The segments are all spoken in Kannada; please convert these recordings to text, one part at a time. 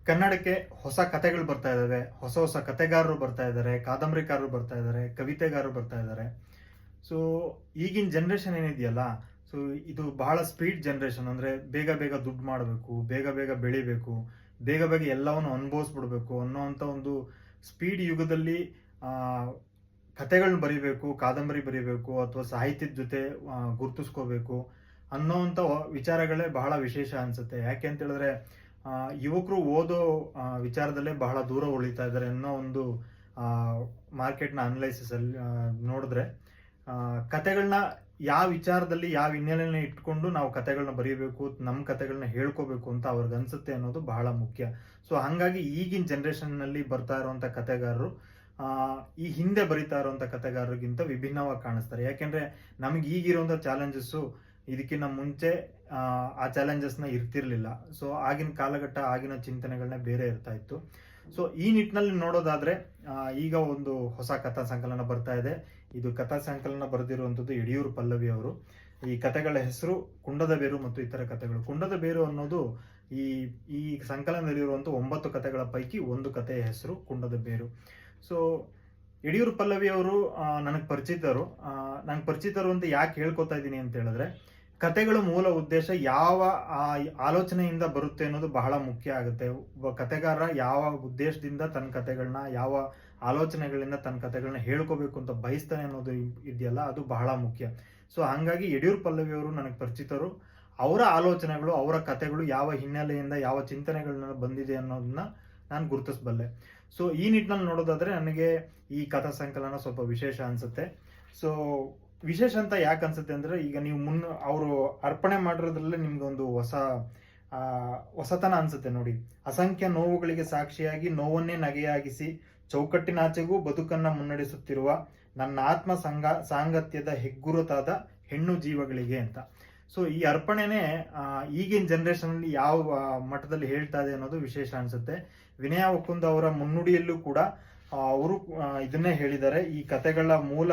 ಕನ್ನಡಕ್ಕೆ ಹೊಸ ಕಥೆಗಳು ಬರ್ತಾ ಇದ್ದಾವೆ, ಹೊಸ ಹೊಸ ಕಥೆಗಾರರು ಬರ್ತಾ ಇದ್ದಾರೆ, ಕಾದಂಬರಿಕಾರರು ಬರ್ತಾ ಇದ್ದಾರೆ, ಕವಿತೆಗಾರರು ಬರ್ತಾ ಇದ್ದಾರೆ. ಸೊ ಈಗಿನ ಜನ್ರೇಷನ್ ಏನಿದೆಯಲ್ಲ, ಸೊ ಇದು ಬಹಳ ಸ್ಪೀಡ್ ಜನ್ರೇಷನ್. ಅಂದರೆ ಬೇಗ ಬೇಗ ದುಡ್ಡು ಮಾಡಬೇಕು, ಬೇಗ ಬೇಗ ಬೆಳಿಬೇಕು, ಬೇಗ ಬೇಗ ಎಲ್ಲವನ್ನು ಅನುಭವಿಸ್ಬಿಡ್ಬೇಕು ಅನ್ನೋವಂಥ ಒಂದು ಸ್ಪೀಡ್ ಯುಗದಲ್ಲಿ ಕಥೆಗಳನ್ನ ಬರಿಬೇಕು, ಕಾದಂಬರಿ ಬರಿಬೇಕು, ಅಥವಾ ಸಾಹಿತ್ಯದ ಜೊತೆ ಗುರುತಿಸ್ಕೋಬೇಕು ಅನ್ನೋವಂಥ ವಿಚಾರಗಳೇ ಬಹಳ ವಿಶೇಷ ಅನ್ಸುತ್ತೆ. ಯಾಕೆ ಅಂತ ಹೇಳಿದ್ರೆ ಯುವಕರು ಓದೋ ವಿಚಾರದಲ್ಲೇ ಬಹಳ ದೂರ ಉಳಿತಾ ಇದ್ದಾರೆ ಅನ್ನೋ ಒಂದು ಮಾರ್ಕೆಟ್ನ ಅನಲೈಸಿಸ್ ಅಲ್ಲಿ ನೋಡಿದ್ರೆ, ಕತೆಗಳನ್ನ ಯಾವ ವಿಚಾರದಲ್ಲಿ ಯಾವ ಹಿನ್ನೆಲೆನ ಇಟ್ಕೊಂಡು ನಾವು ಕತೆಗಳನ್ನ ಬರೀಬೇಕು, ನಮ್ಮ ಕತೆಗಳನ್ನ ಹೇಳ್ಕೋಬೇಕು ಅಂತ ಅವ್ರಿಗೆ ಅನ್ಸುತ್ತೆ ಅನ್ನೋದು ಬಹಳ ಮುಖ್ಯ. ಸೊ ಹಾಗಾಗಿ ಈಗಿನ ಜನ್ರೇಷನ್ನಲ್ಲಿ ಬರ್ತಾ ಇರುವಂಥ ಕತೆಗಾರರು ಈ ಹಿಂದೆ ಬರಿತಾ ಇರುವಂಥ ಕತೆಗಾರರಿಗಿಂತ ವಿಭಿನ್ನವಾಗಿ ಕಾಣಿಸ್ತಾರೆ. ಯಾಕೆಂದ್ರೆ ನಮಗೆ ಈಗಿರುವಂಥ ಚಾಲೆಂಜಸ್ಸು ಇದಕ್ಕಿಂತ ಮುಂಚೆ ಆ ಚಾಲೆಂಜಸ್ನ ಇರ್ತಿರ್ಲಿಲ್ಲ. ಸೊ ಆಗಿನ ಕಾಲಘಟ್ಟ, ಆಗಿನ ಚಿಂತನೆಗಳನ್ನ ಬೇರೆ ಇರ್ತಾ ಇತ್ತು. ಸೊ ಈ ನಿಟ್ಟಿನಲ್ಲಿ ನೋಡೋದಾದ್ರೆ ಈಗ ಒಂದು ಹೊಸ ಕಥಾ ಸಂಕಲನ ಬರ್ತಾ ಇದೆ. ಇದು ಕಥಾ ಸಂಕಲನ ಬರೆದಿರುವಂಥದ್ದು ಯಡಿಯೂರು ಪಲ್ಲವಿ ಅವರು. ಈ ಕಥೆಗಳ ಹೆಸರು ಕುಂಡದ ಬೇರು ಮತ್ತು ಇತರ ಕಥೆಗಳು. ಕುಂಡದ ಬೇರು ಅನ್ನೋದು ಈ ಈ ಸಂಕಲನದಲ್ಲಿರುವಂಥ 9 ಕಥೆಗಳ ಪೈಕಿ ಒಂದು ಕಥೆಯ ಹೆಸರು ಕುಂಡದ ಬೇರು. ಸೊ ಯಡಿಯೂರು ಪಲ್ಲವಿ ಅವರು ನನಗೆ ಪರಿಚಿತರು ಅಂತ ಯಾಕೆ ಹೇಳ್ಕೊತಾ ಇದ್ದೀನಿ ಅಂತ ಹೇಳಿದ್ರೆ, ಕತೆಗಳ ಮೂಲ ಉದ್ದೇಶ ಯಾವ ಆಲೋಚನೆಯಿಂದ ಬರುತ್ತೆ ಅನ್ನೋದು ಬಹಳ ಮುಖ್ಯ ಆಗುತ್ತೆ. ಒಬ್ಬ ಕತೆಗಾರ ಯಾವ ಉದ್ದೇಶದಿಂದ ತನ್ನ ಕತೆಗಳನ್ನ, ಯಾವ ಆಲೋಚನೆಗಳಿಂದ ತನ್ನ ಕತೆಗಳನ್ನ ಹೇಳ್ಕೋಬೇಕು ಅಂತ ಬಯಸ್ತಾನೆ ಅನ್ನೋದು ಇದೆಯಲ್ಲ, ಅದು ಬಹಳ ಮುಖ್ಯ. ಸೊ ಹಂಗಾಗಿ ಯಡಿಯೂರು ಪಲ್ಲವಿ ಅವರು ನನಗೆ ಪರಿಚಿತರು. ಅವರ ಆಲೋಚನೆಗಳು, ಅವರ ಕತೆಗಳು ಯಾವ ಹಿನ್ನೆಲೆಯಿಂದ, ಯಾವ ಚಿಂತನೆಗಳನ್ನ ಬಂದಿದೆ ಅನ್ನೋದನ್ನ ನಾನು ಗುರುತಿಸಬಲ್ಲೆ. ಸೊ ಈ ನಿಟ್ಟಿನಲ್ಲಿ ನೋಡೋದಾದ್ರೆ ನನಗೆ ಈ ಕಥಾ ಸಂಕಲನ ಸ್ವಲ್ಪ ವಿಶೇಷ ಅನ್ಸುತ್ತೆ. ಸೊ ವಿಶೇಷ ಅಂತ ಯಾಕೆ ಅನ್ಸುತ್ತೆ ಅಂದ್ರೆ, ಈಗ ನೀವು ಅವರು ಅರ್ಪಣೆ ಮಾಡಿರೋದ್ರಲ್ಲೇ ನಿಮ್ಗೊಂದು ಹೊಸತನ ಅನ್ಸುತ್ತೆ ನೋಡಿ. ಅಸಂಖ್ಯ ನೋವುಗಳಿಗೆ ಸಾಕ್ಷಿಯಾಗಿ ನೋವನ್ನೇ ನಗೆಯಾಗಿಸಿ ಚೌಕಟ್ಟಿನಾಚೆಗೂ ಬದುಕನ್ನ ಮುನ್ನಡೆಸುತ್ತಿರುವ ನನ್ನ ಆತ್ಮ ಸಾಂಗತ್ಯದ ಹೆಗ್ಗುರುತಾದ ಹೆಣ್ಣು ಜೀವಗಳಿಗೆ ಅಂತ. ಸೊ ಈ ಅರ್ಪಣೆನೇ ಈಗಿನ ಜನರೇಷನ್ ಅಲ್ಲಿ ಯಾವ ಮಟ್ಟದಲ್ಲಿ ಹೇಳ್ತಾ ಇದೆ ಅನ್ನೋದು ವಿಶೇಷ ಅನ್ಸುತ್ತೆ. ವಿನಯ ಒಕ್ಕುಂದ ಅವರ ಮುನ್ನುಡಿಯಲ್ಲೂ ಕೂಡ ಅವರು ಇದನ್ನೇ ಹೇಳಿದ್ದಾರೆ, ಈ ಕತೆಗಳ ಮೂಲ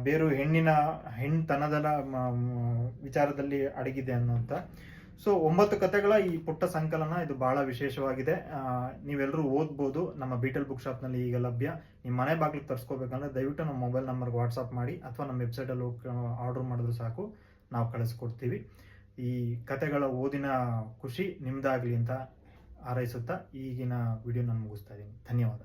ಬೇರು ಹೆಣ್ತನದ ವಿಚಾರದಲ್ಲಿ ಅಡಗಿದೆ ಅನ್ನೋಂತ. ಸೊ 9 ಕತೆಗಳ ಈ ಪುಟ್ಟ ಸಂಕಲನ ಇದು ಬಹಳ ವಿಶೇಷವಾಗಿದೆ. ನೀವೆಲ್ಲರೂ ಓದ್ಬೋದು. ನಮ್ಮ ಬೀಟಲ್ ಬುಕ್ ಶಾಪ್ನಲ್ಲಿ ಈಗ ಲಭ್ಯ. ನಿಮ್ಮ ಮನೆ ಬಾಗಿಲಿಗೆ ತರಿಸ್ಕೋಬೇಕಂದ್ರೆ ದಯವಿಟ್ಟು ನಮ್ಮ ಮೊಬೈಲ್ ನಂಬರ್ಗೆ ವಾಟ್ಸಪ್ ಮಾಡಿ, ಅಥವಾ ನಮ್ಮ ವೆಬ್ಸೈಟಲ್ಲಿ ಆರ್ಡರ್ ಮಾಡಿದ್ರು ಸಾಕು, ನಾವು ಕಳಿಸ್ಕೊಡ್ತೀವಿ. ಈ ಕತೆಗಳ ಓದಿನ ಖುಷಿ ನಿಮ್ದಾಗಲಿ ಅಂತ ಹಾರೈಸುತ್ತಾ ಈಗಿನ ವಿಡಿಯೋ ನಾನು ಮುಗಿಸ್ತಾ ಇದ್ದೀನಿ. ಧನ್ಯವಾದ.